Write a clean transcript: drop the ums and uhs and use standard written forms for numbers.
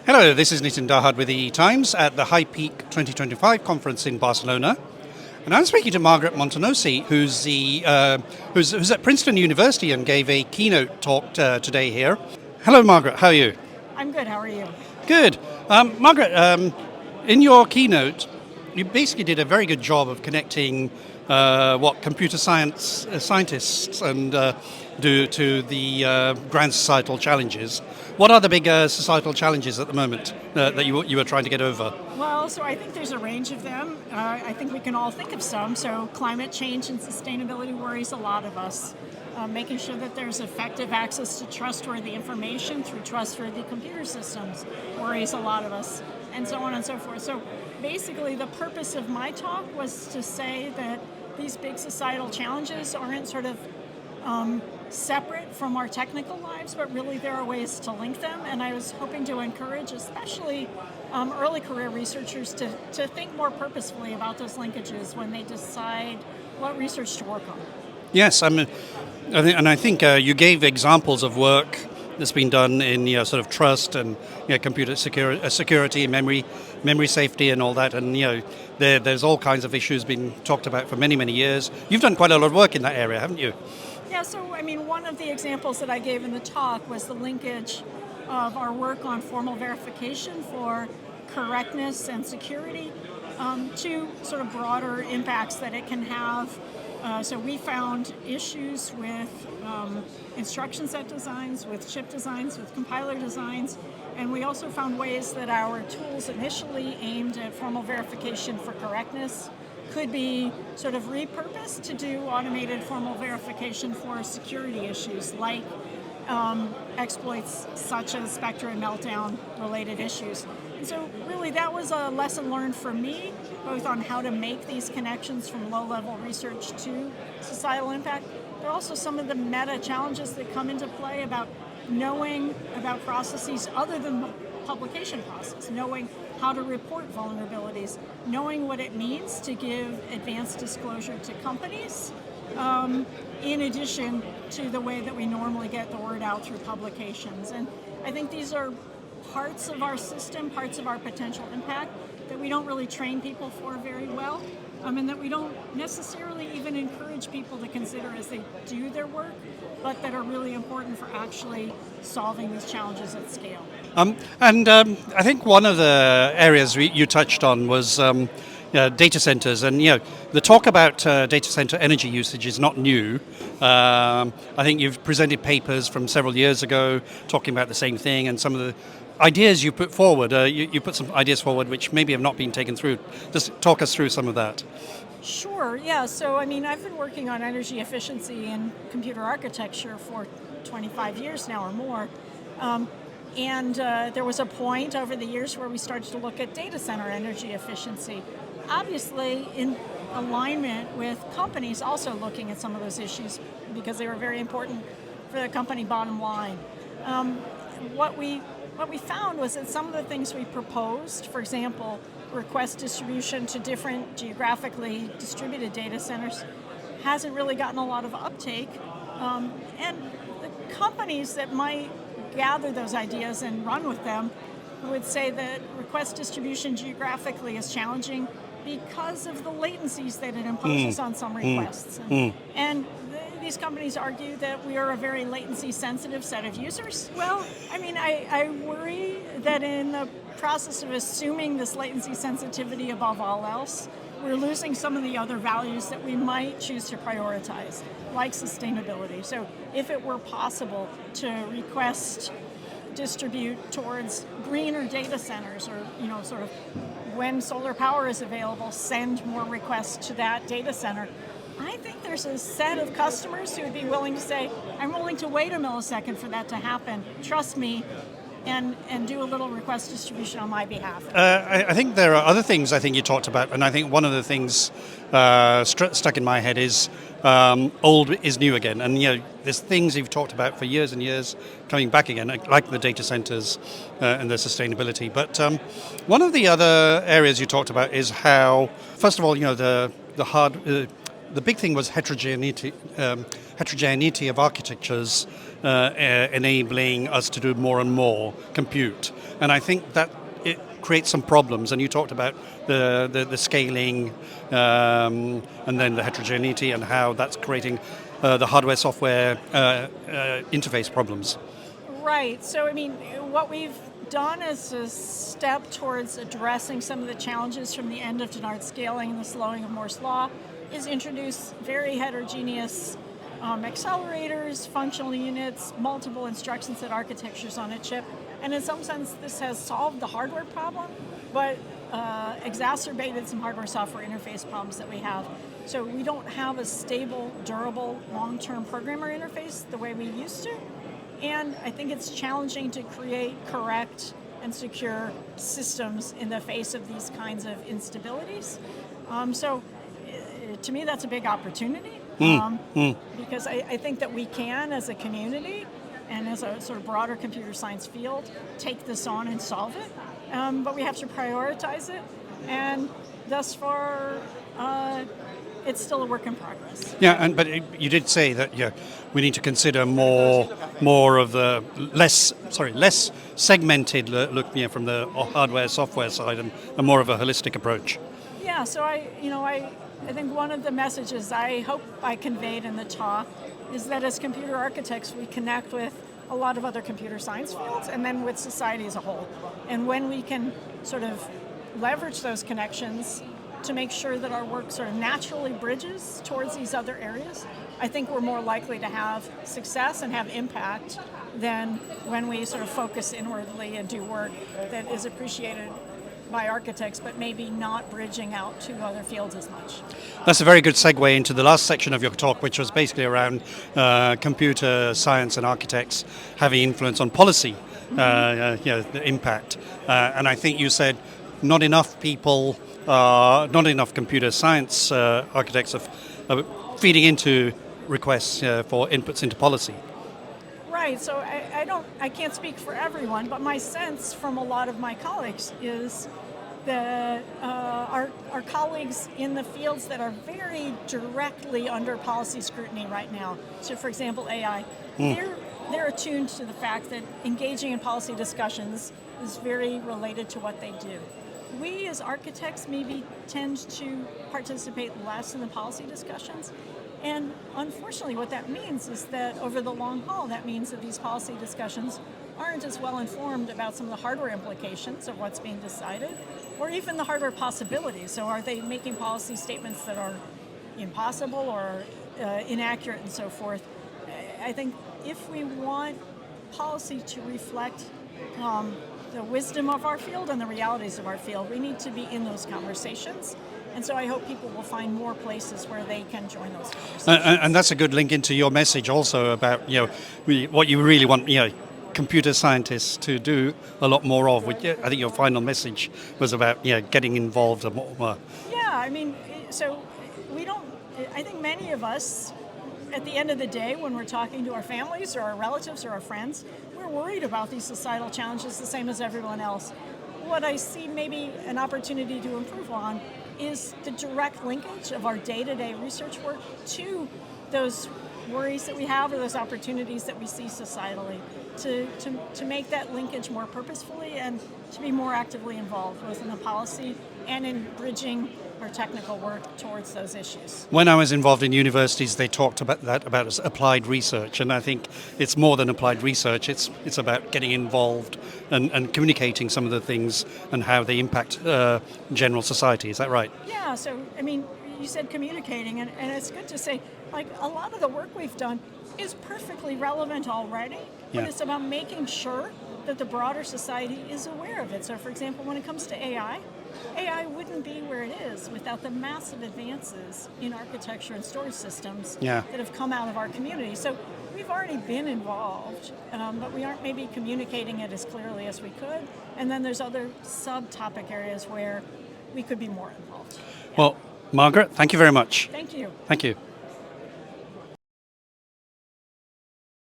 Hello, this is Nitin Dahad with the Times at the HiPEAC 2025 conference in Barcelona. And I'm speaking to Margaret Martonosi, who's at Princeton University and gave a keynote talk today here. Hello, Margaret. How are you? I'm good. How are you? Good. Margaret, in your keynote, you basically did a very good job of connecting what computer science scientists do to the grand societal challenges. What are the big societal challenges at the moment that you were trying to get over? Well, so I think there's a range of them. I think we can all think of some. So climate change and sustainability worries a lot of us. Making sure that there's effective access to trustworthy information through trustworthy computer systems worries a lot of us, and so on and so forth. So basically the purpose of my talk was to say that these big societal challenges aren't sort of separate from our technical lives, but really there are ways to link them. And I was hoping to encourage especially early career researchers to think more purposefully about those linkages when they decide what research to work on. Yes, I think you gave examples of work that's been done in sort of trust and computer security, memory safety, and all that. And there's all kinds of issues being talked about for many years. You've done quite a lot of work in that area, haven't you? Yeah. So one of the examples that I gave in the talk was the linkage of our work on formal verification for correctness and security to sort of broader impacts that it can have. So we found issues with instruction set designs, with chip designs, with compiler designs, and we also found ways that our tools initially aimed at formal verification for correctness could be sort of repurposed to do automated formal verification for security issues like exploits such as Spectre and Meltdown related issues. And so really that was a lesson learned for me, both on how to make these connections from low-level research to societal impact. There are also some of the meta challenges that come into play about knowing about processes other than the publication process, knowing how to report vulnerabilities, knowing what it means to give advanced disclosure to companies, in addition to the way that we normally get the word out through publications. And I think these are parts of our system, parts of our potential impact that we don't really train people for very well, and that we don't necessarily even encourage people to consider as they do their work, but that are really important for actually solving these challenges at scale. I think one of the areas you touched on was data centers, and the talk about data center energy usage is not new. I think you've presented papers from several years ago talking about the same thing, and some of the ideas you put forward, you put some ideas forward which maybe have not been taken through. Just talk us through some of that. Sure, yeah. So, I've been working on energy efficiency and computer architecture for 25 years now or more. And there was a point over the years where we started to look at data center energy efficiency. Obviously, in alignment with companies also looking at some of those issues because they were very important for the company bottom line. What we found was that some of the things we proposed, for example, request distribution to different geographically distributed data centers, hasn't really gotten a lot of uptake. And the companies that might gather those ideas and run with them would say that request distribution geographically is challenging because of the latencies that it imposes on some requests. And these companies argue that we are a very latency sensitive set of users. Well, I worry that in the process of assuming this latency sensitivity above all else, we're losing some of the other values that we might choose to prioritize, like sustainability. So if it were possible to request distribute towards greener data centers, or sort of when solar power is available, send more requests to that data center, I think there's a set of customers who would be willing to say, I'm willing to wait a millisecond for that to happen, trust me, and do a little request distribution on my behalf. I think there are other things I think you talked about, and I think one of the things stuck in my head is old is new again. And there's things you've talked about for years and years coming back again, like the data centers and the sustainability. But one of the other areas you talked about is how, first of all, the hard the big thing was heterogeneity of architectures enabling us to do more and more compute. And I think that it creates some problems. And you talked about the scaling and then the heterogeneity and how that's creating the hardware-software interface problems. Right. So, I mean, what we've done as a step towards addressing some of the challenges from the end of Dennard scaling and the slowing of Moore's law is introduce very heterogeneous accelerators, functional units, multiple instruction set architectures on a chip. And in some sense, this has solved the hardware problem, but exacerbated some hardware-software interface problems that we have. So we don't have a stable, durable, long-term programmer interface the way we used to. And I think it's challenging to create correct and secure systems in the face of these kinds of instabilities. So to me, that's a big opportunity because I think that we can, as a community and as a sort of broader computer science field, take this on and solve it. But we have to prioritize it. And thus far, it's still a work in progress. Yeah, but you did say that we need to consider more of the less segmented look from the hardware software side and more of a holistic approach. Yeah, so I think one of the messages I hope I conveyed in the talk is that as computer architects we connect with a lot of other computer science fields and then with society as a whole. And when we can sort of leverage those connections to make sure that our work sort of naturally bridges towards these other areas, I think we're more likely to have success and have impact than when we sort of focus inwardly and do work that is appreciated by architects, but maybe not bridging out to other fields as much. That's a very good segue into the last section of your talk, which was basically around computer science and architects having influence on policy, the impact. And I think you said not enough people, not enough computer science architects are feeding into requests for inputs into policy. Right, so I can't speak for everyone, but my sense from a lot of my colleagues is that our colleagues in the fields that are very directly under policy scrutiny right now, so for example AI, they're attuned to the fact that engaging in policy discussions is very related to what they do. We as architects maybe tend to participate less in the policy discussions. And unfortunately, what that means is that over the long haul, that means that these policy discussions aren't as well informed about some of the hardware implications of what's being decided, or even the hardware possibilities. So are they making policy statements that are impossible or inaccurate and so forth? I think if we want policy to reflect the wisdom of our field and the realities of our field, we need to be in those conversations. And so I hope people will find more places where they can join those conversations. And that's a good link into your message also about what you really want computer scientists to do a lot more of. Which I think your final message was about getting involved more. Yeah, I mean, so I think many of us, at the end of the day, when we're talking to our families or our relatives or our friends, we're worried about these societal challenges the same as everyone else. What I see maybe an opportunity to improve on is the direct linkage of our day-to-day research work to those worries that we have or those opportunities that we see societally, to make that linkage more purposefully and to be more actively involved both in the policy and in bridging our technical work towards those issues. When I was involved in universities, they talked about applied research, and I think it's more than applied research. It's about getting involved and communicating some of the things and how they impact general society. Is that right? Yeah. So I mean, you said communicating, and it's good to say, like, a lot of the work we've done is perfectly relevant already, but it's about making sure that the broader society is aware of it. So, for example, when it comes to AI wouldn't be where it is without the massive advances in architecture and storage systems that have come out of our community. So we've already been involved, but we aren't maybe communicating it as clearly as we could. And then there's other subtopic areas where we could be more involved. Well, Margaret, thank you very much. Thank you. Thank you.